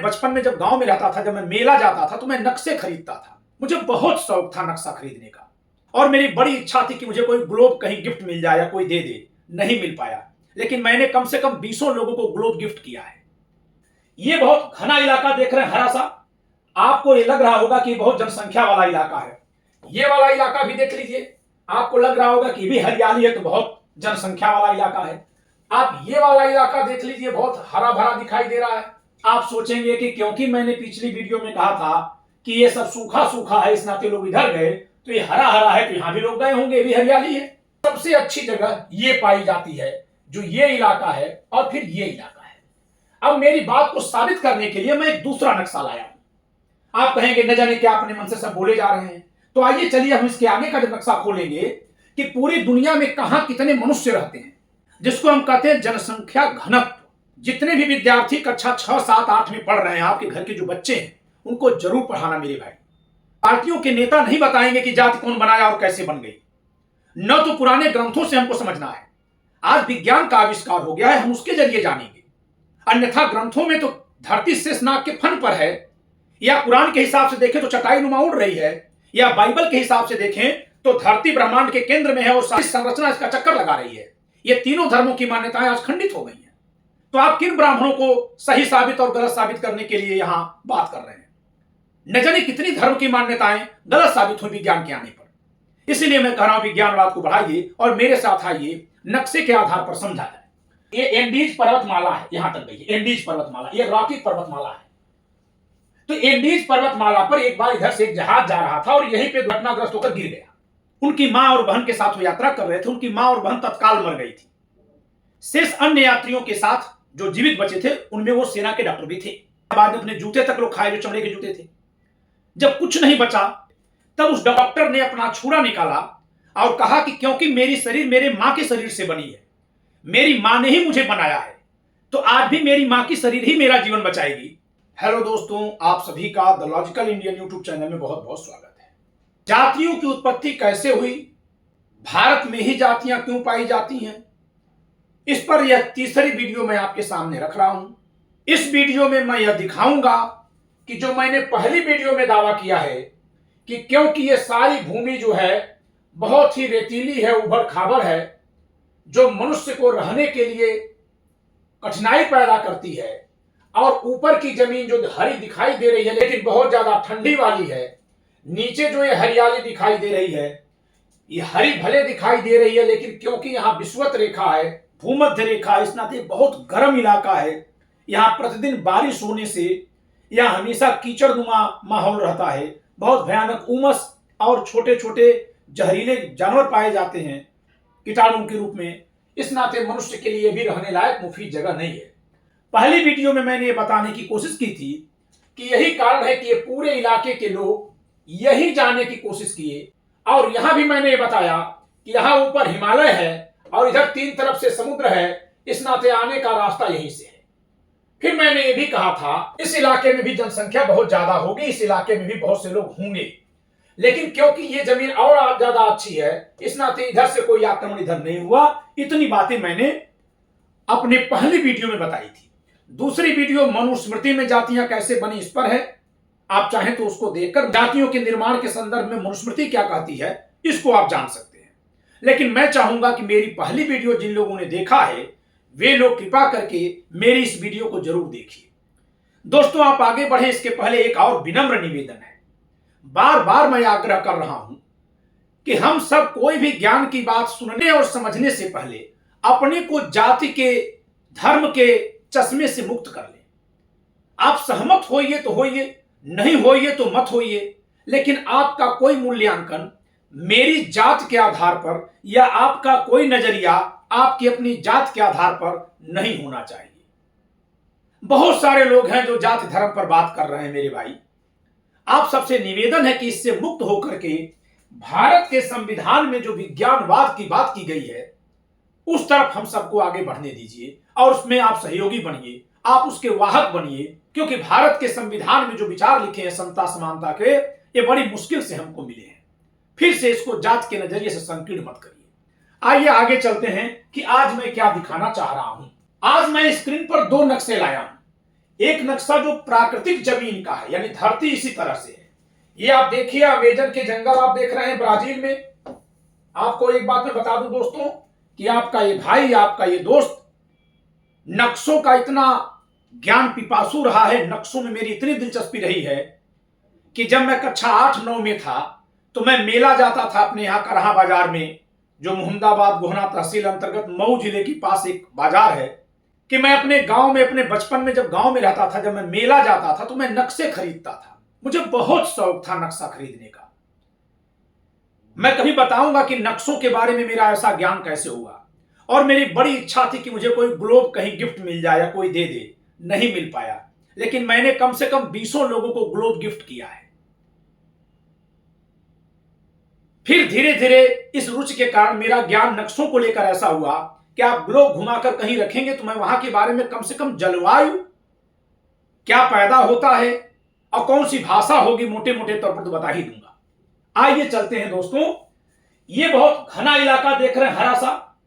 बचपन में जब गांव में रहता था, जब मैं मेला जाता था तो मैं नक्शे खरीदता था। मुझे बहुत शौक था नक्शा खरीदने का और मेरी बड़ी इच्छा थी कि मुझे कोई ग्लोब कहीं गिफ्ट मिल जाए या कोई दे दे। नहीं मिल पाया, लेकिन मैंने कम से कम 20 लोगों को ग्लोब गिफ्ट किया है। ये बहुत घना इलाका देख रहे हैं, हरा सा। आपको ये लग रहा होगा कि बहुत जनसंख्या वाला इलाका है। ये वाला इलाका भी देख लीजिए, आपको लग रहा होगा कि भी हरियाली है तो बहुत जनसंख्या वाला इलाका है। आप ये वाला इलाका देख लीजिए, बहुत हरा भरा दिखाई दे रहा है। आप सोचेंगे कि क्योंकि मैंने पिछली वीडियो में कहा था कि ये सब सूखा सूखा है, इस नाते लोग इधर गए, तो ये हरा हरा है तो यहां भी लोग गए होंगे, भी हरियाली है। सबसे अच्छी जगह ये पाई जाती है, जो ये इलाका है और फिर ये इलाका है। अब मेरी बात को साबित करने के लिए मैं एक दूसरा नक्शा लाया हूं। आप कहेंगे न जाने क्या अपने मन से सब बोले जा रहे हैं, तो आइए चलिए हम इसके आगे का जो नक्शा खोलेंगे कि पूरी दुनिया में कहां कितने मनुष्य रहते हैं, जिसको हम कहते हैं जनसंख्या घनत्व। जितने भी विद्यार्थी कक्षा 6, 7, 8 में पढ़ रहे हैं, आपके घर के जो बच्चे हैं, उनको जरूर पढ़ाना मेरे भाई। पार्टियों के नेता नहीं बताएंगे कि जाति कौन बनाया और कैसे बन गई। न तो पुराने ग्रंथों से हमको समझना है, आज विज्ञान का आविष्कार हो गया है, हम उसके जरिए जानेंगे। अन्यथा ग्रंथों में तो धरती शेषनाग के फन पर है, या कुरान के हिसाब से देखें तो चटाई नुमा उड़ रही है, या बाइबल के हिसाब से देखें तो धरती ब्रह्मांड के केंद्र में है और सारी संरचना इसका चक्कर लगा रही है। ये तीनों धर्मों की मान्यताएं आज खंडित हो गई हैं। तो आप किन ब्राह्मणों को सही साबित और गलत साबित करने के लिए यहां बात कर रहे हैं? न जाने कितनी धर्म की मान्यताएं गलत साबित हुई विज्ञान के आने पर। इसीलिए मैं कह रहा हूं विज्ञानवाद को बढ़ाइए और मेरे साथ आइए, नक्शे के आधार पर समझा जाए। ये एंडीज पर्वतमाला है, यहां तक गई एंडीज पर्वतमाला, ये रॉकी पर्वतमाला है। तो एंडीज पर्वतमाला पर एक बार इधर से एक जहाज जा रहा था और यहीं पे दुर्घटनाग्रस्त होकर गिर गया। उनकी मां और बहन के साथ वो यात्रा कर रहे थे। उनकी मां और बहन तत्काल मर गई थी। शेष अन्य यात्रियों के साथ जो जीवित बचे थे, उनमें वो सेना के डॉक्टर भी थे। बाद में अपने जूते तक लोग खाए, जो चमड़े के जूते थे। जब कुछ नहीं बचा, तब उस डॉक्टर ने अपना छुरा निकाला और कहा कि क्योंकि मेरी शरीर मेरे मां के शरीर से बनी है, मेरी मां ने ही मुझे बनाया है, तो आज भी मेरी मां की शरीर ही मेरा जीवन बचाएगी। हेलो दोस्तों, आप सभी का the logical Indian YouTube channel में बहुत बहुत स्वागत है। जातियों की उत्पत्ति कैसे हुई, भारत में ही जातियां क्यों पाई जाती हैं, इस पर यह तीसरी वीडियो मैं आपके सामने रख रहा हूं। इस वीडियो में मैं यह दिखाऊंगा कि जो मैंने पहली वीडियो में दावा किया है कि क्योंकि ये सारी भूमि जो है बहुत ही रेतीली है, उबड़ खाबड़ है, जो मनुष्य को रहने के लिए कठिनाई पैदा करती है, और ऊपर की जमीन जो हरी दिखाई दे रही है लेकिन बहुत ज्यादा ठंडी वाली है, नीचे जो ये हरियाली दिखाई दे रही है, ये हरी भले दिखाई दे रही है, लेकिन क्योंकि यहाँ विषुवत रेखा है, भूमध्य रेखा, इस नाते बहुत गर्म इलाका है। यहाँ प्रतिदिन बारिश होने से यहाँ हमेशा कीचड़नुमा माहौल रहता है, बहुत भयानक उमस और छोटे छोटे जहरीले जानवर पाए जाते हैं कीटाणु के रूप में। इस नाते मनुष्य के लिए भी रहने लायक मुफीद जगह नहीं है। पहली वीडियो में मैंने ये बताने की कोशिश की थी कि यही कारण है कि ये पूरे इलाके के लोग यही जाने की कोशिश किए, और यहां भी मैंने ये बताया कि यहां ऊपर हिमालय है और इधर तीन तरफ से समुद्र है, इस नाते आने का रास्ता यहीं से है। फिर मैंने ये भी कहा था इस इलाके में भी जनसंख्या बहुत ज्यादा होगी, इस इलाके में भी बहुत से लोग होंगे, लेकिन क्योंकि ये जमीन और ज्यादा अच्छी है, इस नाते इधर से कोई आक्रमण इधर नहीं हुआ। इतनी बातें मैंने अपने पहली वीडियो में बताई थी। दूसरी वीडियो मनुस्मृति में जातियां कैसे बनी, इस पर है। आप चाहें तो उसको देखकर जातियों के निर्माण के संदर्भ में मनुस्मृति क्या कहती है, इसको आप जान सकते हैं। लेकिन मैं चाहूंगा कि मेरी पहली वीडियो जिन लोगों ने देखा है, वे लोग कृपा करके मेरी इस वीडियो को जरूर देखिए। दोस्तों, आप आगे बढ़े इसके पहले एक और विनम्र निवेदन है। बार बार मैं आग्रह कर रहा हूं कि हम सब कोई भी ज्ञान की बात सुनने और समझने से पहले अपने को जाति के, धर्म के चश्मे से मुक्त कर लें। आप सहमत होइए तो होइए, नहीं होइए तो मत होइए, लेकिन आपका कोई मूल्यांकन मेरी जात के आधार पर या आपका कोई नजरिया आपकी अपनी जात के आधार पर नहीं होना चाहिए। बहुत सारे लोग हैं जो जाति धर्म पर बात कर रहे हैं। मेरे भाई, आप सबसे निवेदन है कि इससे मुक्त होकर के भारत के संविधान में जो विज्ञानवाद की बात की गई है, उस तरफ हम सबको आगे बढ़ने दीजिए और उसमें आप सहयोगी बनिए, आप उसके वाहक बनिए। क्योंकि भारत के संविधान में जो विचार लिखे हैं समता समानता के, ये बड़ी मुश्किल से हमको मिले हैं। फिर से इसको जात के नजरिए से संकीर्ण मत करिए। आइए आगे चलते हैं कि आज मैं क्या दिखाना चाह रहा हूं। आज मैं स्क्रीन पर दो नक्शे लाया हूं। एक नक्शा जो प्राकृतिक जमीन का है, यानी धरती इसी तरह से है। ये आप देखिए, अमेजन के जंगल आप देख रहे हैं ब्राजील में। आपको एक बात मैं बता दूं दोस्तों कि आपका ये भाई, आपका ये दोस्त नक्शों का इतना ज्ञान पिपासु रहा है, नक्शों में मेरी इतनी दिलचस्पी रही है कि जब मैं कक्षा 8-9 में था तो मैं मेला जाता था अपने यहाँ करहा बाजार में, जो मोहम्मदाबाद गोहना तहसील अंतर्गत मऊ जिले के पास एक बाजार है, कि मैं अपने गांव में, अपने बचपन में जब गांव में रहता था, जब मैं मेला जाता था तो मैं नक्शे खरीदता था। मुझे बहुत शौक था नक्शा खरीदने का। मैं कभी बताऊंगा कि नक्शों के बारे में मेरा ऐसा ज्ञान कैसे हुआ, और मेरी बड़ी इच्छा थी कि मुझे कोई ग्लोब कहीं गिफ्ट मिल जाए या कोई दे दे, नहीं मिल पाया, लेकिन मैंने कम से कम 20 लोगों को ग्लोब गिफ्ट किया है। फिर धीरे धीरे इस रुचि के कारण मेरा ज्ञान नक्शों को लेकर ऐसा हुआ कि आप ग्लोब घुमाकर कहीं रखेंगे तो मैं वहां के बारे में कम से कम जलवायु क्या पैदा होता है और कौन सी भाषा होगी, मोटे मोटे तौर पर तो बता ही दूंगा। आइए चलते हैं दोस्तों। ये बहुत घना इलाका देख रहे हैं, हरा सा।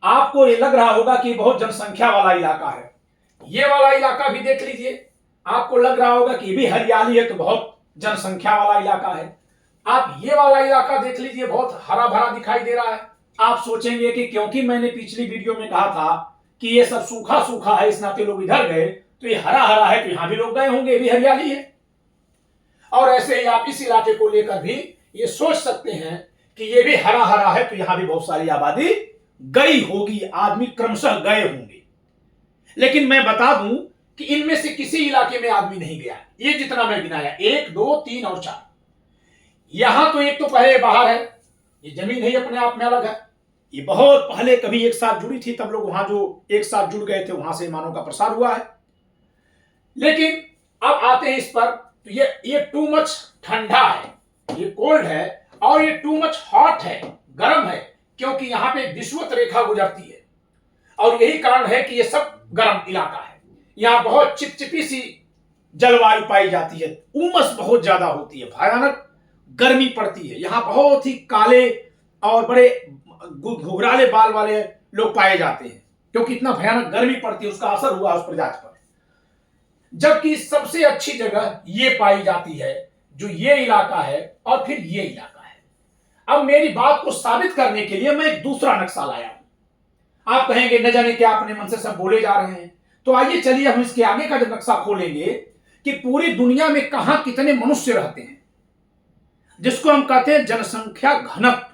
आपको ये लग रहा होगा कि बहुत जनसंख्या वाला इलाका है। ये वाला इलाका भी देख लीजिए, आपको लग रहा होगा कि ये भी हरियाली है तो बहुत जनसंख्या वाला इलाका है। आप ये वाला इलाका देख लीजिए, बहुत हरा भरा दिखाई दे रहा है। आप सोचेंगे कि क्योंकि मैंने पिछली वीडियो में कहा था कि ये सब सूखा सूखा है, इस नाते लोग इधर गए, तो ये हरा हरा है तो यहां भी लोग गए होंगे, ये भी हरियाली है। और ऐसे ही आप इस इलाके को लेकर भी ये सोच सकते हैं कि ये भी हरा हरा है तो यहां भी बहुत सारी आबादी गई होगी, आदमी क्रमशः गए होंगे। लेकिन मैं बता दूं कि इनमें से किसी इलाके में आदमी नहीं गया। ये जितना मैं गिनाया, 1 2 3 और 4, यहां तो एक तो पहले बाहर है, ये जमीन है अपने आप में अलग है। ये बहुत पहले कभी एक साथ जुड़ी थी, तब लोग वहां जो एक साथ जुड़ गए थे वहां से मानव का प्रसार हुआ है। लेकिन अब आते हैं इस पर, तो ये टू मच ठंडा है, ये कोल्ड है, और ये टू मच हॉट है, गर्म है, क्योंकि यहां पे विषुवत रेखा गुजरती है और यही कारण है कि ये सब गर्म इलाका है। यहां बहुत चिपचिपी सी जलवायु पाई जाती है, उमस बहुत ज्यादा होती है, भयानक गर्मी पड़ती है। यहां बहुत ही काले और बड़े घुघराले बाल वाले लोग पाए जाते हैं, क्योंकि इतना भयानक गर्मी पड़ती है, उसका असर हुआ उस प्रजाति पर। जबकि सबसे अच्छी जगह ये पाई जाती है, जो ये इलाका है और फिर ये इलाका है। अब मेरी बात को साबित करने के लिए मैं एक दूसरा नक्शा लाया हूं। आप कहेंगे न जाने क्या अपने मन से सब बोले जा रहे हैं, तो आइए चलिए हम इसके आगे का जब नक्शा खोलेंगे कि पूरी दुनिया में कहां कितने मनुष्य रहते हैं, जिसको हम कहते हैं जनसंख्या घनत्व,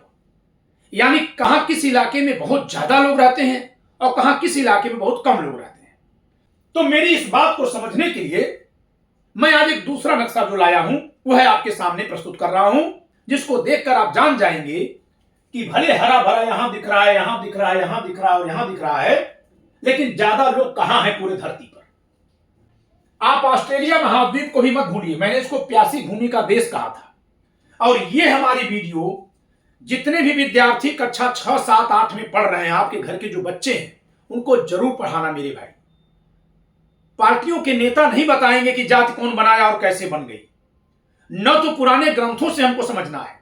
यानी कहां किस इलाके में बहुत ज्यादा लोग रहते हैं और कहां किस इलाके में बहुत कम लोग रहते हैं। तो मेरी इस बात को समझने के लिए मैं आज एक दूसरा नक्शा जो लाया हूं वह है आपके सामने प्रस्तुत कर रहा हूं, जिसको देखकर आप जान जाएंगे कि भले हरा भरा यहां दिख रहा है, यहां दिख रहा है, यहां दिख रहा है और यहां दिख रहा है, लेकिन ज्यादा लोग कहां हैं पूरी धरती पर। आप ऑस्ट्रेलिया महाद्वीप को भी मत भूलिए, मैंने इसको प्यासी भूमि का देश कहा था। और ये हमारी वीडियो जितने भी विद्यार्थी कक्षा 6, 7, 8 में पढ़ रहे हैं, आपके घर के जो बच्चे हैं, उनको जरूर पढ़ाना मेरे भाई। पार्टियों के नेता नहीं बताएंगे कि जाति कौन बनाया और कैसे बन गई, न तो पुराने ग्रंथों से हमको समझना है।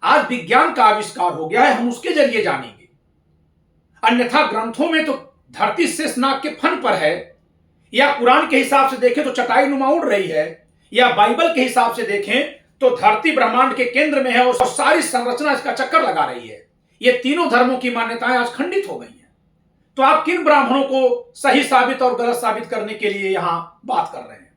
आज विज्ञान का आविष्कार हो गया है, हम उसके जरिए जानेंगे। अन्यथा ग्रंथों में तो धरती शेषनाग के फन पर है, या कुरान के हिसाब से देखें तो चटाई नुमा उड़ रही है, या बाइबल के हिसाब से देखें तो धरती ब्रह्मांड के केंद्र में है और सारी संरचना इसका चक्कर लगा रही है। ये तीनों धर्मों की मान्यताएं आज खंडित हो गई हैं। तो आप किन ब्राह्मणों को सही साबित और गलत साबित करने के लिए यहां बात कर रहे हैं?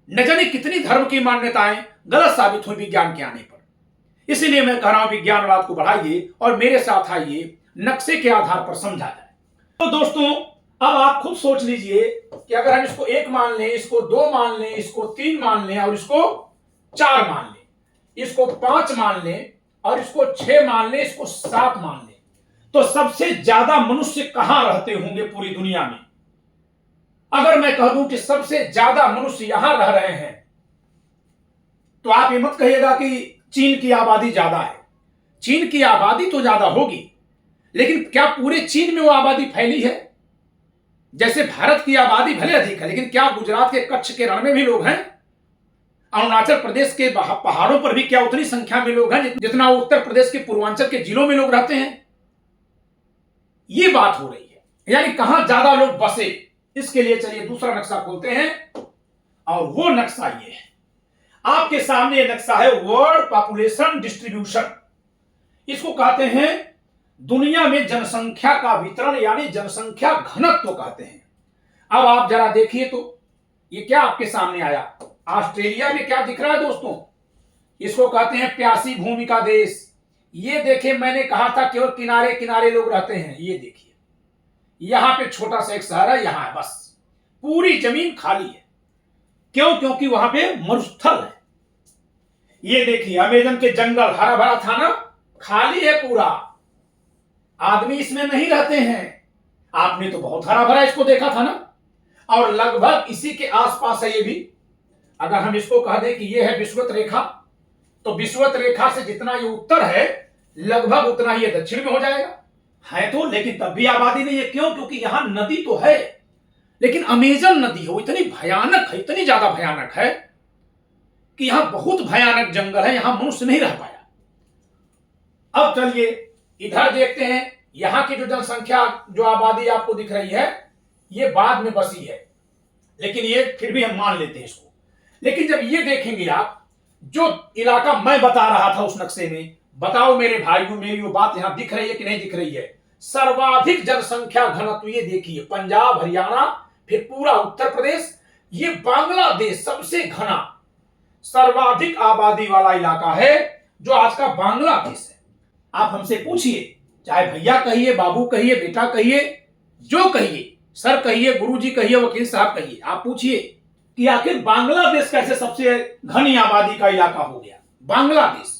न जाने कितनी धर्म की मान्यताएं गलत साबित हुई विज्ञान के आने पर। इसीलिए मैं कह रहा हूं विज्ञानवाद को बढ़ाइए और मेरे साथ आइए, नक्शे के आधार पर समझा जाए। तो दोस्तों अब आप खुद सोच लीजिए कि अगर हम इसको 1 मान लें, इसको 2 मान लें, इसको 3 मान लें और इसको 4 मान लें, इसको 5 मान लें और इसको 6 मान लें, इसको 7 मान लें, तो सबसे ज्यादा मनुष्य कहां रहते होंगे पूरी दुनिया में? अगर मैं कह दूं कि सबसे ज्यादा मनुष्य यहां रह रहे हैं, तो आप ये मत कहिएगा कि चीन की आबादी ज्यादा है। चीन की आबादी तो ज्यादा होगी, लेकिन क्या पूरे चीन में वो आबादी फैली है? जैसे भारत की आबादी भले अधिक है, लेकिन क्या गुजरात के कच्छ के रण में भी लोग हैं? अरुणाचल प्रदेश के पहाड़ों पर भी क्या उतनी संख्या में लोग हैं जितना उत्तर प्रदेश के पूर्वांचल के जिलों में लोग रहते हैं? ये बात हो रही है, यानी कहां ज्यादा लोग बसे। इसके लिए चलिए दूसरा नक्शा खोलते हैं, और वो नक्शा ये है। आपके सामने ये नक्शा है वर्ल्ड पॉपुलेशन डिस्ट्रीब्यूशन। इसको कहते हैं दुनिया में जनसंख्या का वितरण, यानी जनसंख्या घनत्व कहते हैं। अब आप जरा देखिए तो ये क्या आपके सामने आया। ऑस्ट्रेलिया में क्या दिख रहा है दोस्तों, इसको कहते हैं प्यासी भूमि का देश। ये देखिए, मैंने कहा था केवल किनारे किनारे लोग रहते हैं। ये देखिए, यहां पे छोटा सा एक शहर है, यहां है बस, पूरी जमीन खाली है। क्यों? क्योंकि वहां पे मरुस्थल है। ये देखिए, अमेजन के जंगल हरा भरा था ना, खाली है पूरा, आदमी इसमें नहीं रहते हैं। आपने तो बहुत हरा भरा इसको देखा था ना। और लगभग इसी के आसपास है ये भी। अगर हम इसको कह दें कि ये है विषुवत रेखा, तो विषुवत रेखा से जितना ये उत्तर है लगभग उतना ही दक्षिण में हो जाएगा। है तो, लेकिन तब भी आबादी नहीं है। क्यों? क्योंकि यहां नदी तो है, लेकिन अमेजन नदी हो इतनी भयानक है, इतनी ज्यादा भयानक है कि यहां बहुत भयानक जंगल है, यहां मनुष्य नहीं रह पाया। अब चलिए इधर देखते हैं। यहां की जो जनसंख्या, जो आबादी आपको दिख रही है, ये बाद में बसी है, लेकिन ये फिर भी हम मान लेते हैं इसको। लेकिन जब ये देखेंगे आप, जो इलाका मैं बता रहा था उस नक्शे में, बताओ मेरे भाइयों, मेरी वो बात यहां दिख रही है कि नहीं दिख रही है? सर्वाधिक जनसंख्या घनत्व ये देखिए, पंजाब, हरियाणा, फिर पूरा उत्तर प्रदेश, ये बांग्लादेश सबसे घना सर्वाधिक आबादी वाला इलाका है, जो आज का बांग्लादेश है। आप हमसे पूछिए, चाहे भैया कहिए, बाबू कहिए, बेटा कहिए, जो कहिए, सर कहिए, गुरुजी कहिए, वकील साहब कहिए, आप पूछिए कि आखिर बांग्लादेश कैसे सबसे घनी आबादी का इलाका हो गया। बांग्लादेश,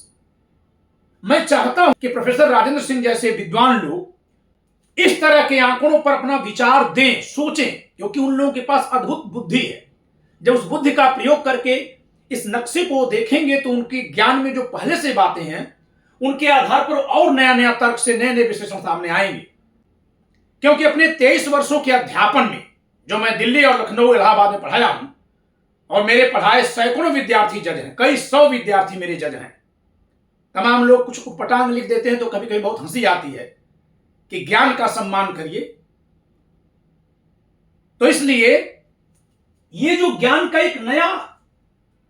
मैं चाहता हूं कि प्रोफेसर राजेंद्र सिंह जैसे विद्वान लोग इस तरह के आंकड़ों पर अपना विचार दें, सोचें, क्योंकि उन लोगों के पास अद्भुत बुद्धि है। जब उस बुद्धि का प्रयोग करके इस नक्शे को देखेंगे तो उनके ज्ञान में जो पहले से बातें हैं, उनके आधार पर और नया नया तर्क से नए नए विश्लेषण सामने आएंगे। क्योंकि अपने 23 वर्षों के अध्यापन में, जो मैं दिल्ली और लखनऊ, इलाहाबाद में पढ़ाया हूं, और मेरे पढ़ाए सैकड़ों विद्यार्थी जज हैं, कई सौ विद्यार्थी मेरे जज हैं। तमाम लोग कुछ उटपटांग लिख देते हैं तो कभी कभी बहुत हंसी आती है कि ज्ञान का सम्मान करिए। तो इसलिए ये जो ज्ञान का एक नया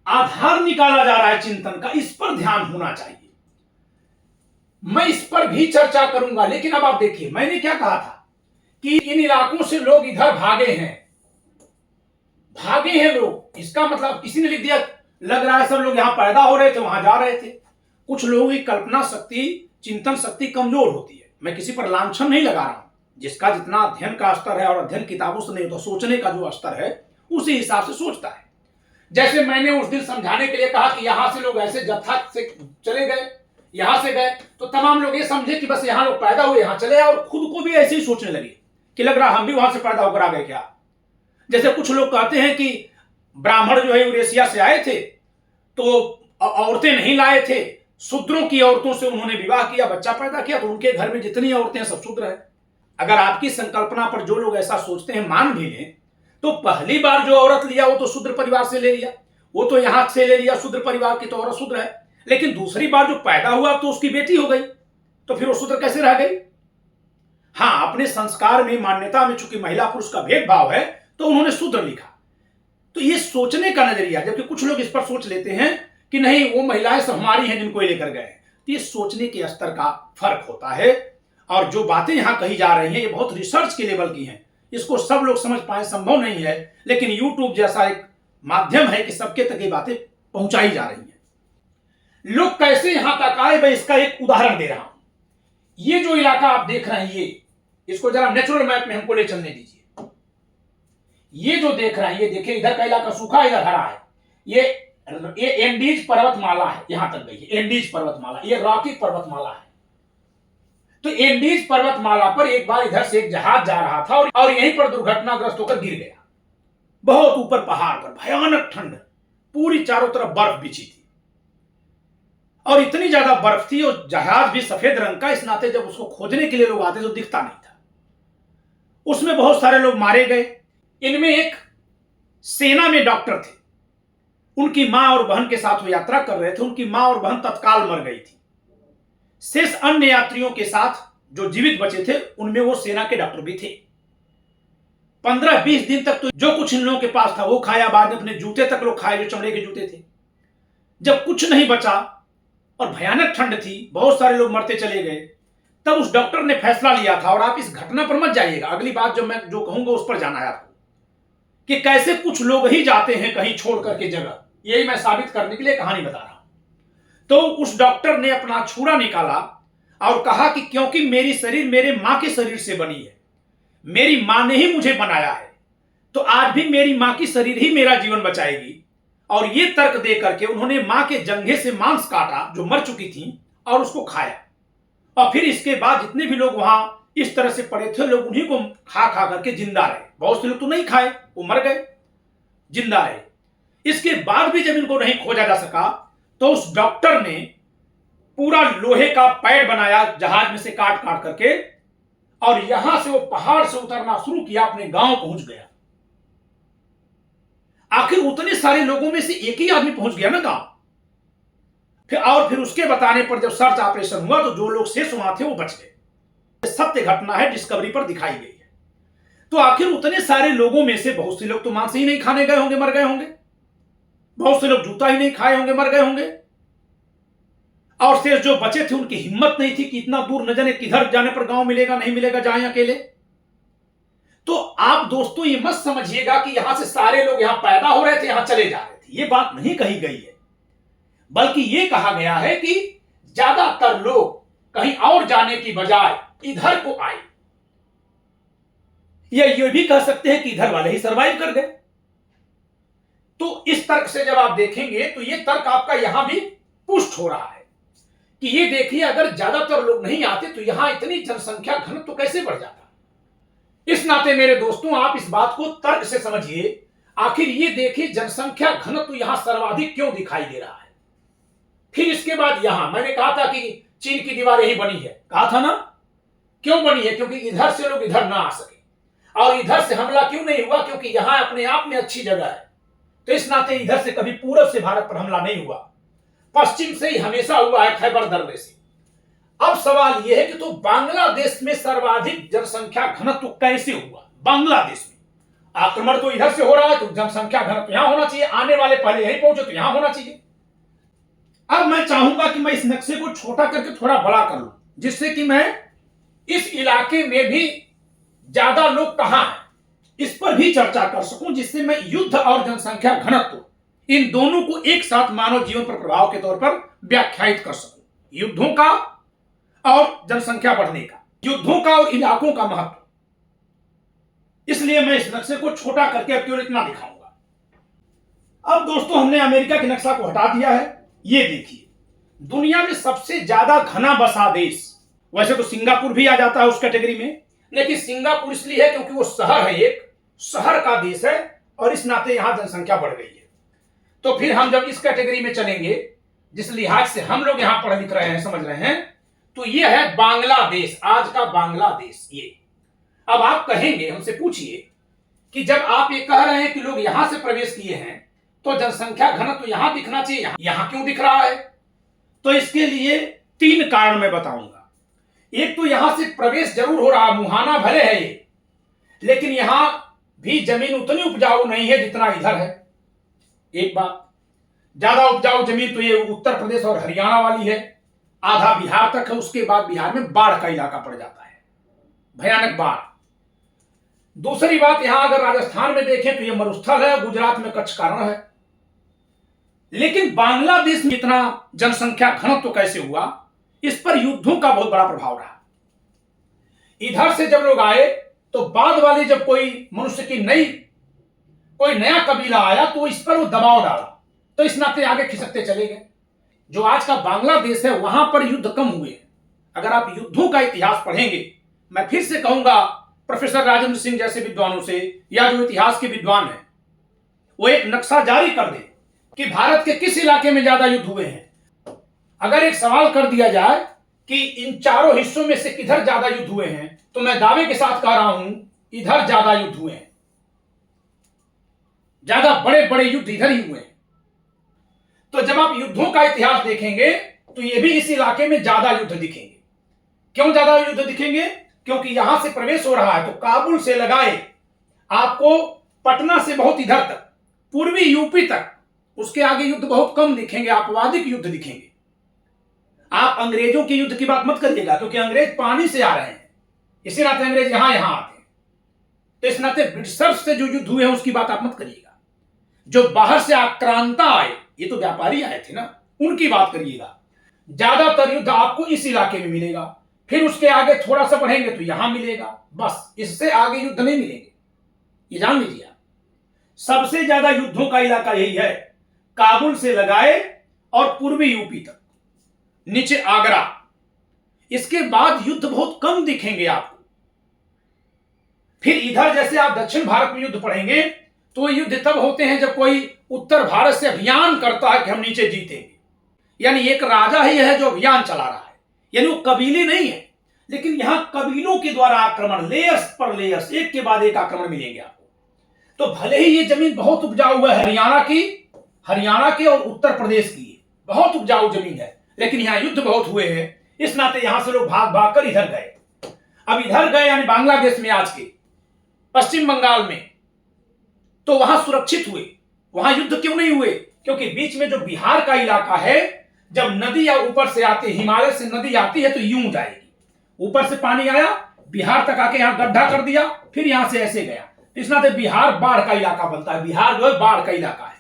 आधार निकाला जा रहा है चिंतन का, इस पर ध्यान होना चाहिए। मैं इस पर भी चर्चा करूंगा। लेकिन अब आप देखिए, मैंने क्या कहा था कि इन इलाकों से लोग इधर भागे हैं, भागे हैं लोग। इसका मतलब किसी ने लिख दिया, लग रहा है सब लोग यहां पैदा हो रहे थे, वहां जा रहे थे। कुछ लोगों की कल्पना शक्ति, चिंतन शक्ति कमजोर होती है। मैं किसी पर लांछन नहीं लगा रहा हूं। जिसका जितना अध्ययन का स्तर है, और अध्ययन किताबों से नहीं तो सोचने का जो स्तर है, उसी हिसाब से सोचता है। जैसे मैंने उस दिन समझाने के लिए कहा कि यहां से लोग ऐसे जत्था से चले गए, यहां से गए, तो तमाम लोग ये समझे कि बस यहां लोग पैदा हुए, यहां चले आए, और खुद को भी ऐसे ही सोचने लगे कि लग रहा हम भी वहां से पैदा होकर आ गए क्या। जैसे कुछ लोग कहते हैं कि ब्राह्मण जो है यूरेशिया से आए थे, तो औरतें नहीं लाए थे, शूद्रों की औरतों से उन्होंने विवाह किया, बच्चा पैदा किया, तो उनके घर में जितनी औरतें हैं सब शूद्र है। अगर आपकी संकल्पना पर जो लोग ऐसा सोचते हैं मान भी लें, तो पहली बार जो औरत लिया वो तो शूद्र परिवार से ले लिया, वो तो यहां से ले लिया शूद्र परिवार की, तो औरत शूद्र है। लेकिन दूसरी बार जो पैदा हुआ तो उसकी बेटी हो गई, तो फिर वो शूद्र कैसे रह गई? हाँ, अपने संस्कार में, मान्यता में चूंकि महिला पुरुष का भेदभाव है, तो उन्होंने शूद्र लिखा। तो ये सोचने का नजरिया, जबकि कुछ लोग इस पर सोच लेते हैं कि नहीं, वो महिलाएं सब हमारी हैं जिनको ये लेकर गए। तो ये सोचने के स्तर का फर्क होता है। और जो बातें यहां कही जा रही हैं, ये बहुत रिसर्च के लेवल की हैं। इसको सब लोग समझ पाए संभव नहीं है, लेकिन यूट्यूब जैसा एक माध्यम है कि सबके तक ये बातें पहुंचाई जा रही हैं। लोग कैसे यहां तक आए, मैं इसका एक उदाहरण दे रहा हूं। ये जो इलाका आप देख रहे हैं, ये इसको जरा नेचुरल मैप में हमको ले चलने दीजिए। ये जो देख रहे हैं, ये देखिए, इधर का इलाका सूखा, इधर हरा है। ये एंडीज पर्वतमाला है, यहां तक गई है एंडीज पर्वतमाला, ये रॉकी पर्वतमाला है। तो एंडीज पर्वतमाला पर एक बार इधर से एक जहाज जा रहा था, और यहीं पर दुर्घटनाग्रस्त होकर गिर गया। बहुत ऊपर पहाड़ पर भयानक ठंड, पूरी चारों तरफ बर्फ बिछी थी, और इतनी ज्यादा बर्फ थी, और जहाज भी सफेद रंग का, इस नाते जब उसको खोजने के लिए लोग आते तो दिखता नहीं था। उसमें बहुत सारे लोग मारे गए। इनमें एक सेना में डॉक्टर थे, उनकी मां और बहन के साथ वो यात्रा कर रहे थे। उनकी मां और बहन तत्काल मर गई थी। शेष अन्य यात्रियों के साथ जो जीवित बचे थे, उनमें वो सेना के डॉक्टर भी थे। 15-20 दिन तक तो जो कुछ इन लोगों के पास था वो खाया, बाद में अपने जूते तक लोग खाए जो चमड़े के जूते थे। जब कुछ नहीं बचा और भयानक ठंड थी, बहुत सारे लोग मरते चले गए, तब उस डॉक्टर ने फैसला लिया था, और आप इस घटना पर मत जाइएगा, अगली बात जो मैं जो कहूंगा उस पर जाना है आपको, कि कैसे कुछ लोग ही जाते हैं कहीं छोड़ करके जगह, यही मैं साबित करने के लिए कहानी बता रहा हूं। तो उस डॉक्टर ने अपना छुरा निकाला और कहा कि क्योंकि मेरी शरीर मेरे मां के शरीर से बनी है, मेरी मां ने ही मुझे बनाया है, तो आज भी मेरी मां की शरीर ही मेरा जीवन बचाएगी। और ये तर्क दे करके उन्होंने मां के जंघे से मांस काटा जो मर चुकी थी और उसको खाया, और फिर इसके बाद जितने भी लोग वहां इस तरह से पड़े थे, लोग उन्हीं को खा खा करके जिंदा रहे। बहुत से लोग तो नहीं खाए, वो मर गए, जिंदा रहे। इसके बाद भी जब इनको नहीं खोजा जा सका, तो उस डॉक्टर ने पूरा लोहे का पैड बनाया जहाज में से काट काट करके, और यहां से वो पहाड़ से उतरना शुरू किया, अपने गांव पहुंच गया। आखिर उतने सारे लोगों में से एक ही आदमी पहुंच गया ना गांव। फिर उसके बताने पर जब सर्च ऑपरेशन हुआ, तो जो लोग शेष वहां थे वो बच गए। सत्य घटना है, डिस्कवरी पर दिखाई गई है। तो आखिर उतने सारे लोगों में से बहुत से लोग तो मांस ही नहीं खाने गए होंगे, मर गए होंगे। बहुत से लोग जूता ही नहीं खाए होंगे, मर गए होंगे। और शेष जो बचे थे उनकी हिम्मत नहीं थी कि इतना दूर न जाने किधर जाने पर गांव मिलेगा नहीं मिलेगा, जाएं अकेले। तो आप दोस्तों ये मत समझिएगा कि यहां से सारे लोग यहां पैदा हो रहे थे, यहां चले जा रहे थे, ये बात नहीं कही गई है। बल्कि ये कहा गया है कि ज्यादातर लोग कहीं और जाने की बजाय इधर को आए, या ये भी कह सकते हैं कि इधर वाले ही सरवाइव कर गए। तो इस तर्क से जब आप देखेंगे तो ये तर्क आपका यहां भी पुष्ट हो रहा है कि ये देखिए, अगर ज्यादातर लोग नहीं आते तो यहां इतनी जनसंख्या घनत्व तो कैसे बढ़ जाता। इस नाते मेरे दोस्तों, आप इस बात को तर्क से समझिए। आखिर ये देखिए, जनसंख्या घनत्व यहां सर्वाधिक क्यों दिखाई दे रहा है। फिर इसके बाद यहां मैंने कहा था कि चीन की दीवार यही बनी है, कहा था ना। क्यों बनी है? क्योंकि इधर से लोग इधर ना आ सके। और इधर से हमला क्यों नहीं हुआ? क्योंकि यहां अपने आप में अच्छी जगह है। तो इस नाते इधर से कभी पूरब से भारत पर हमला नहीं हुआ, पश्चिम से ही हमेशा हुआ है, खैबर दर्रे से। अब सवाल यह है कि तो बांग्लादेश में सर्वाधिक जनसंख्या घनत्व कैसे हुआ? बांग्लादेश में आक्रमण तो इधर से हो रहा है, तो जनसंख्या घनत्व यहां होना चाहिए, आने वाले पहले यहीं पहुंचे तो यहां होना चाहिए। अब मैं चाहूंगा कि मैं इस नक्शे को छोटा करके थोड़ा बड़ा कर लूं, जिससे कि मैं इस इलाके में भी ज्यादा लोग कहां हैं इस पर भी चर्चा कर सकूं, जिससे मैं युद्ध और जनसंख्या घनत्व इन दोनों को एक साथ मानव जीवन पर प्रभाव के तौर पर व्याख्यायित कर सकूं। युद्धों का और जनसंख्या बढ़ने का, युद्धों का और इलाकों का महत्व। इसलिए मैं इस नक्शे को छोटा करके अब केवल इतना दिखाऊंगा। अब दोस्तों, हमने अमेरिका के नक्शा को हटा दिया है। ये देखिए, दुनिया में सबसे ज्यादा घना बसा देश, वैसे तो सिंगापुर भी आ जाता है उस कैटेगरी में, लेकिन सिंगापुर इसलिए है क्योंकि वो शहर है, एक शहर का देश है, और इस नाते यहां जनसंख्या बढ़ गई है। तो फिर हम जब इस कैटेगरी में चलेंगे, जिस लिहाज से हम लोग यहां पढ़ लिख रहे हैं, समझ रहे हैं, तो ये है बांग्लादेश, आज का बांग्लादेश। ये अब आप कहेंगे, हमसे पूछिए कि जब आप ये कह रहे हैं कि लोग यहां से प्रवेश किए हैं, तो जनसंख्या घनत्व तो यहां दिखना चाहिए, यहां क्यों दिख रहा है? तो इसके लिए 3 कारण मैं बताऊंगा। एक तो यहां से प्रवेश जरूर हो रहा, मुहाना भले है ये, लेकिन यहां भी जमीन उतनी उपजाऊ नहीं है जितना इधर है। एक बात, ज्यादा उपजाऊ जमीन तो ये उत्तर प्रदेश और हरियाणा वाली है, आधा बिहार तक है, उसके बाद बिहार में बाढ़ का इलाका पड़ जाता है, भयानक बाढ़। दूसरी बात, यहां अगर राजस्थान में देखें तो यह मरुस्थल है, गुजरात में कच्छ का रण है। लेकिन बांग्लादेश में इतना जनसंख्या घनत्व तो कैसे हुआ? इस पर युद्धों का बहुत बड़ा प्रभाव रहा। इधर से जब लोग आए, तो बाद वाले जब कोई मनुष्य की कोई नया कबीला आया, तो इस पर वो दबाव डाला, तो इस नाते आगे खिसकते चले गए। जो आज का बांग्लादेश है, वहां पर युद्ध कम हुए हैं। अगर आप युद्धों का इतिहास पढ़ेंगे, मैं फिर से कहूंगा प्रोफेसर राजेंद्र सिंह जैसे विद्वानों से, या जो इतिहास के विद्वान हैं, वो एक नक्शा जारी कर दें कि भारत के किस इलाके में ज्यादा युद्ध हुए हैं। अगर एक सवाल कर दिया जाए कि इन चारों हिस्सों में से किधर ज्यादा युद्ध हुए हैं, तो मैं दावे के साथ कह रहा हूं इधर ज्यादा युद्ध हुए हैं, ज्यादा बड़े बड़े युद्ध इधर ही हुए हैं। तो जब आप युद्धों का इतिहास देखेंगे, तो ये भी इस इलाके में ज्यादा युद्ध दिखेंगे। क्यों ज्यादा युद्ध दिखेंगे? क्योंकि यहां से प्रवेश हो रहा है, तो काबुल से लगाए आपको पटना से बहुत इधर तक, पूर्वी यूपी तक, उसके आगे युद्ध बहुत कम दिखेंगे, आपवादिक युद्ध दिखेंगे। आप अंग्रेजों के युद्ध की बात मत करिएगा, क्योंकि अंग्रेज पानी से आ रहे हैं, इसी नाते अंग्रेज यहां आते हैं। तो इस नाते ब्रिटिशर्स से जो युद्ध हुए हैं उसकी बात आप मत करिएगा। जो बाहर से आक्रांता आए, ये तो व्यापारी आए थे ना, उनकी बात करिएगा। ज्यादातर युद्ध आपको इस इलाके में मिलेगा, फिर उसके आगे थोड़ा सा बढ़ेंगे तो यहां मिलेगा, बस इससे आगे युद्ध नहीं मिलेंगे, ये जान लीजिए आप। सबसे ज्यादा युद्धों का इलाका यही है, काबुल से लगाए और पूर्वी यूपी तक, नीचे आगरा। इसके बाद युद्ध बहुत कम दिखेंगे आपको। फिर इधर जैसे आप दक्षिण भारत में युद्ध पढ़ेंगे तो युद्ध तब होते हैं जब कोई उत्तर भारत से अभियान करता है कि हम नीचे जीतेंगे, यानी एक राजा ही है जो अभियान चला रहा है, यानी वो कबीले नहीं है, लेकिन यहां कबीलों के द्वारा आक्रमण, लेयर्स पर लेयर्स, एक के बाद एक आक्रमण मिलेंगे आपको। तो भले ही ये जमीन बहुत उपजाऊ है, हरियाणा की और उत्तर प्रदेश की बहुत उपजाऊ जमीन है, लेकिन यहां युद्ध बहुत हुए हैं, इस नाते यहां से लोग भाग भाग कर इधर गए। अब इधर गए यानी बांग्लादेश में, आज के पश्चिम बंगाल में, तो वहां सुरक्षित हुए। वहां युद्ध क्यों नहीं हुए? क्योंकि बीच में जो बिहार का इलाका है, जब नदी या ऊपर से आती, हिमालय से नदी आती है तो यूं जाएगी, ऊपर से पानी आया, बिहार तक आके यहां गड्ढा कर दिया, फिर यहां से ऐसे गया, इस नाते बिहार बाढ़ का इलाका बनता है। बिहार जो है बाढ़ का इलाका है।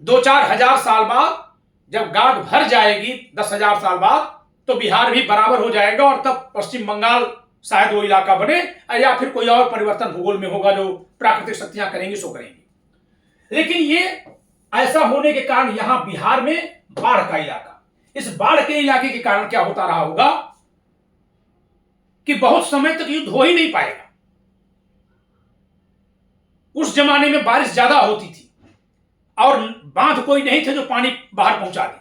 2-4 हजार साल बाद जब गाद भर जाएगी, 10,000 साल बाद, तो बिहार भी बराबर हो जाएगा और तब पश्चिम बंगाल शायद वो इलाका बने, या फिर कोई और परिवर्तन भूगोल में होगा जो प्राकृतिक शक्तियां करेंगी सो करेंगी। लेकिन ये ऐसा होने के कारण यहां बिहार में बाढ़ का इलाका, इस बाढ़ के इलाके के कारण क्या होता रहा होगा कि बहुत समय तक युद्ध हो ही नहीं पाएगा। उस जमाने में बारिश ज्यादा होती थी और बांध कोई नहीं थे जो पानी बाहर पहुंचा दे,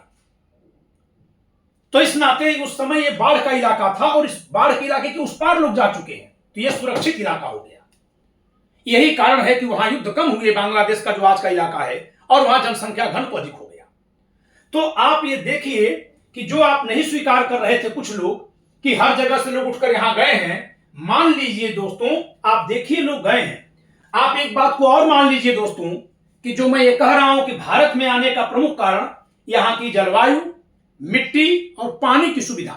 तो इस नाते उस समय ये बाढ़ का इलाका था और इस बाढ़ के इलाके के उस पार लोग जा चुके हैं, तो ये सुरक्षित इलाका हो गया। यही कारण है कि वहां युद्ध कम हुए, बांग्लादेश का जो आज का इलाका है, और वहां जनसंख्या घनत्व अधिक हो गया। तो आप ये देखिए कि जो आप नहीं स्वीकार कर रहे थे कुछ लोग कि हर जगह से लोग उठकर यहां गए हैं, मान लीजिए दोस्तों, आप देखिए लोग गए हैं। आप एक बात को और मान लीजिए दोस्तों कि जो मैं ये कह रहा हूं कि भारत में आने का प्रमुख कारण यहां की जलवायु, मिट्टी और पानी की सुविधा।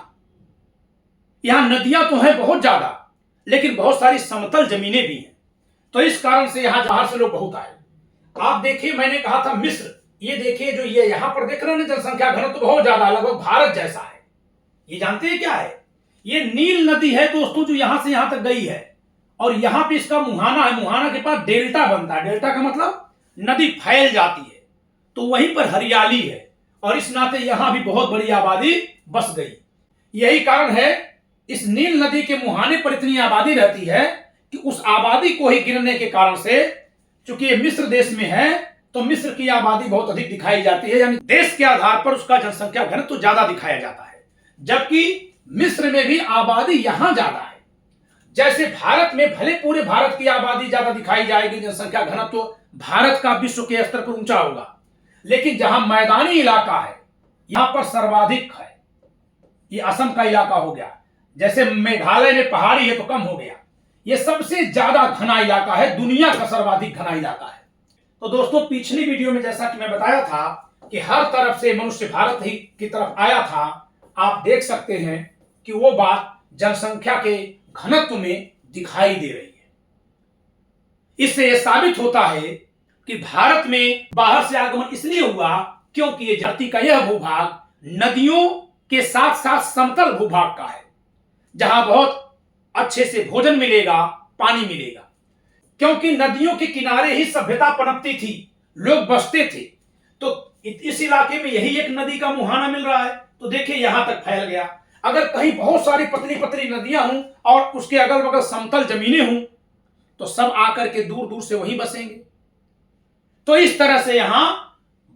यहां नदियां तो हैं बहुत ज्यादा, लेकिन बहुत सारी समतल जमीनें भी हैं, तो इस कारण से यहां बाहर से लोग बहुत आए। आप देखिए, मैंने कहा था मिस्र, ये देखिए जो ये यहां पर देख रहे हैं जनसंख्या घनत्व तो बहुत ज्यादा, लगभग भारत जैसा है। ये जानते हैं क्या है? ये नील नदी है दोस्तों, जो यहां से यहां तक गई है, और यहां पे इसका मुहाना है, मुहाना के पास डेल्टा बनता है। डेल्टा का मतलब नदी फैल जाती है, तो वहीं पर हरियाली है, और इस नाते यहां भी बहुत बड़ी आबादी बस गई। यही कारण है इस नील नदी के मुहाने पर इतनी आबादी रहती है कि उस आबादी को ही गिरने के कारण से, चूंकि ये मिस्र देश में है, तो मिस्र की आबादी बहुत अधिक दिखाई जाती है, यानी देश के आधार पर उसका जनसंख्या घनत्व तो ज्यादा दिखाया जाता है, जबकि मिस्र में भी आबादी यहां ज्यादा है। जैसे भारत में भले पूरे भारत की आबादी ज्यादा दिखाई जाएगी, जनसंख्या घनत्व तो भारत का विश्व के स्तर पर ऊंचा होगा, लेकिन जहां मैदानी इलाका है यहां पर सर्वाधिक है। ये असम का इलाका हो गया, जैसे मेघालय में पहाड़ी है तो कम हो गया। ये सबसे ज्यादा घना इलाका है, दुनिया का सर्वाधिक घना इलाका है। तो दोस्तों, पिछली वीडियो में जैसा कि मैं बताया था कि हर तरफ से मनुष्य भारत ही की तरफ आया था, आप देख सकते हैं कि वो बात जनसंख्या के घनत्व में दिखाई दे रही है। इससे यह साबित होता है कि भारत में बाहर से आगमन इसलिए हुआ क्योंकि ये धरती का यह भूभाग नदियों के साथ साथ समतल भूभाग का है, जहां बहुत अच्छे से भोजन मिलेगा, पानी मिलेगा। क्योंकि नदियों के किनारे ही सभ्यता पनपती थी, लोग बसते थे, तो इस इलाके में यही एक नदी का मुहाना मिल रहा है, तो देखिए यहां तक फैल गया। अगर कहीं बहुत सारी पतली पतली नदियां हों और उसके अगल बगल समतल जमीनें हों, तो सब आकर के दूर दूर से वहीं बसेंगे। तो इस तरह से यहां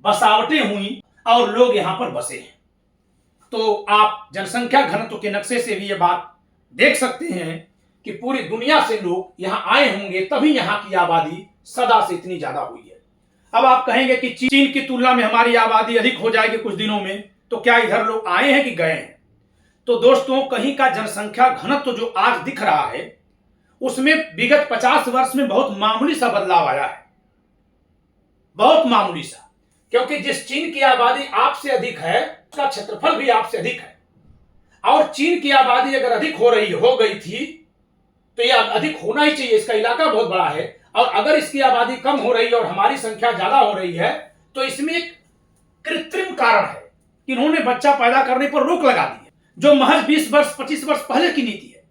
बसावटें हुई और लोग यहां पर बसे हैं। तो आप जनसंख्या घनत्व के नक्शे से भी ये बात देख सकते हैं कि पूरी दुनिया से लोग यहां आए होंगे, तभी यहां की आबादी सदा से इतनी ज्यादा हुई है। अब आप कहेंगे कि चीन की तुलना में हमारी आबादी अधिक हो जाएगी कुछ दिनों में, तो क्या इधर लोग आए हैं कि गए हैं? तो दोस्तों, कहीं का जनसंख्या घनत्व जो आज दिख रहा है उसमें विगत 50 वर्ष में बहुत मामूली सा बदलाव आया है, बहुत मामूली सा। क्योंकि जिस चीन की आबादी आपसे अधिक है उसका क्षेत्रफल भी आपसे अधिक है, और चीन की आबादी अगर अधिक हो गई थी तो यह अधिक होना ही चाहिए, इसका इलाका बहुत बड़ा है। और अगर इसकी आबादी कम हो रही है और हमारी संख्या ज्यादा हो रही है तो इसमें एक कृत्रिम कारण है कि इन्होंने बच्चा पैदा करने पर रोक लगा दी है, जो महज 20 वर्ष 25 वर्ष पहले की नीति है।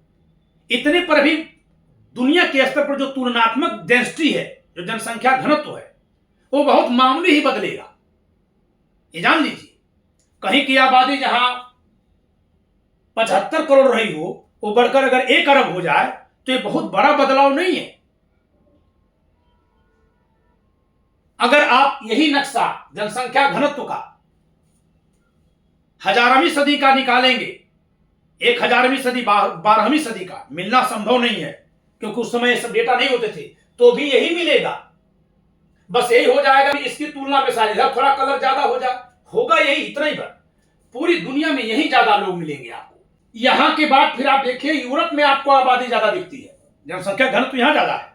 इतने पर भी दुनिया के स्तर पर जो तुलनात्मक डेंसिटी है, जो जनसंख्या घनत्व है, वो बहुत मामूली ही बदलेगा। ये जान लीजिए, कहीं की आबादी जहां 75 करोड़ रही हो वो बढ़कर अगर 1 अरब हो जाए तो ये बहुत बड़ा बदलाव नहीं है। अगर आप यही नक्शा जनसंख्या घनत्व का 1000वीं सदी का निकालेंगे, 1000वीं सदी 12वीं सदी का, मिलना संभव नहीं है क्योंकि उस समय सब डेटा नहीं होते थे, तो भी यही मिलेगा। बस यही हो जाएगा कि इसकी तुलना में शायद थोड़ा कलर ज्यादा हो जाए, होगा यही, इतना ही बात। पूरी दुनिया में यही ज्यादा लोग मिलेंगे आपको। यहां के बाद फिर आप देखिए यूरोप में आपको आबादी ज्यादा दिखती है, जनसंख्या घनत्व यहां ज्यादा है,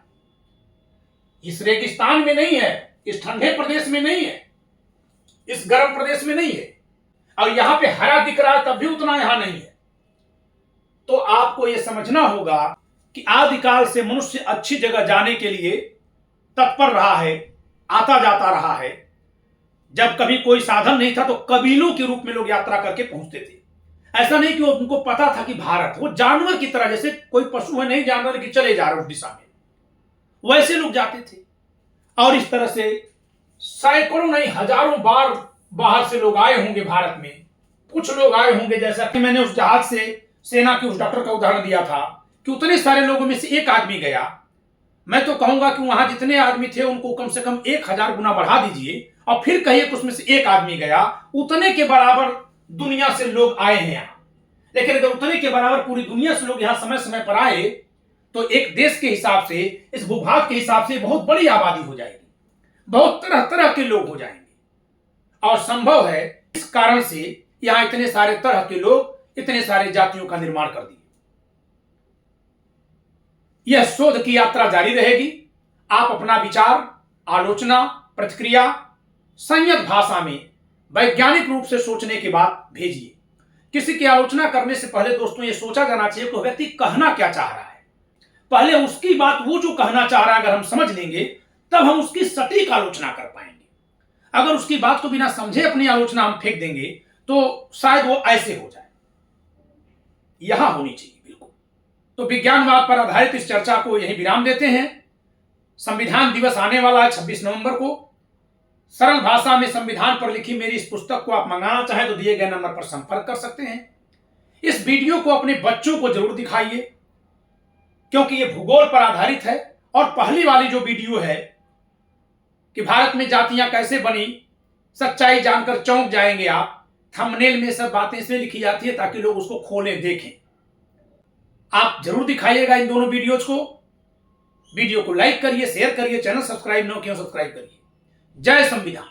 इस रेगिस्तान में नहीं है, इस ठंडे प्रदेश में नहीं है, इस गर्म प्रदेश में नहीं है। और यहां पे हरा दिख रहा है तब भी उतना यहां नहीं है। तो आपको यह समझना होगा कि आदिकाल से मनुष्य अच्छी जगह जाने के लिए तत्पर रहा है, आता जाता रहा है। जब कभी कोई साधन नहीं था तो कबीलों के रूप में लोग यात्रा करके पहुंचते थे। ऐसा नहीं कि उनको पता था कि भारत, वो जानवर की तरह, जैसे कोई पशु है नहीं जानवर की चले जा रहे उस दिशा में, वैसे लोग जाते थे। और इस तरह से सैकड़ों नहीं हजारों बार बाहर से लोग आए होंगे भारत में। कुछ लोग आए होंगे, जैसा कि मैंने उस जहाज से सेना के उस डॉक्टर का उदाहरण दिया था कि उतने सारे लोगों में से एक आदमी गया। मैं तो कहूंगा कि वहां जितने आदमी थे उनको कम से कम 1000 गुना बढ़ा दीजिए और फिर कहिए कि उसमें से एक आदमी गया, उतने के बराबर दुनिया से लोग आए हैं यहां। लेकिन अगर उतने के बराबर पूरी दुनिया से लोग यहां समय समय पर आए तो एक देश के हिसाब से, इस भूभाग के हिसाब से बहुत बड़ी आबादी हो जाएगी, बहुत तरह तरह के लोग हो जाएंगे। और संभव है इस कारण से यहां इतने सारे तरह के लोग, इतने सारे जातियों का निर्माण कर दिए। यह शोध की यात्रा जारी रहेगी। आप अपना विचार, आलोचना, प्रतिक्रिया संयत भाषा में वैज्ञानिक रूप से सोचने के बाद भेजिए। किसी की आलोचना करने से पहले दोस्तों यह सोचा जाना चाहिए कि व्यक्ति कहना क्या चाह रहा है। पहले उसकी बात, वो जो कहना चाह रहा है अगर हम समझ लेंगे तब हम उसकी सटीक आलोचना कर पाएंगे। अगर उसकी बात को बिना समझे अपनी आलोचना हम फेंक देंगे तो शायद वो ऐसे हो जाए। यहां होनी चाहिए बिल्कुल। तो विज्ञानवाद पर आधारित इस चर्चा को यही विराम देते हैं। संविधान दिवस आने वाला है 26 नवंबर को। सरल भाषा में संविधान पर लिखी मेरी इस पुस्तक को आप मंगाना चाहें तो दिए गए नंबर पर संपर्क कर सकते हैं। इस वीडियो को अपने बच्चों को जरूर दिखाइए क्योंकि यह भूगोल पर आधारित है। और पहली वाली जो वीडियो है कि भारत में जातियां कैसे बनी, सच्चाई जानकर चौंक जाएंगे आप। थंबनेल में सब बातें इसलिए लिखी जाती है ताकि लोग उसको खोलें, देखें। आप जरूर दिखाइएगा इन दोनों वीडियोज को। वीडियो को लाइक करिए, शेयर करिए, चैनल सब्सक्राइब न किया सब्सक्राइब करिए। जय संविधान।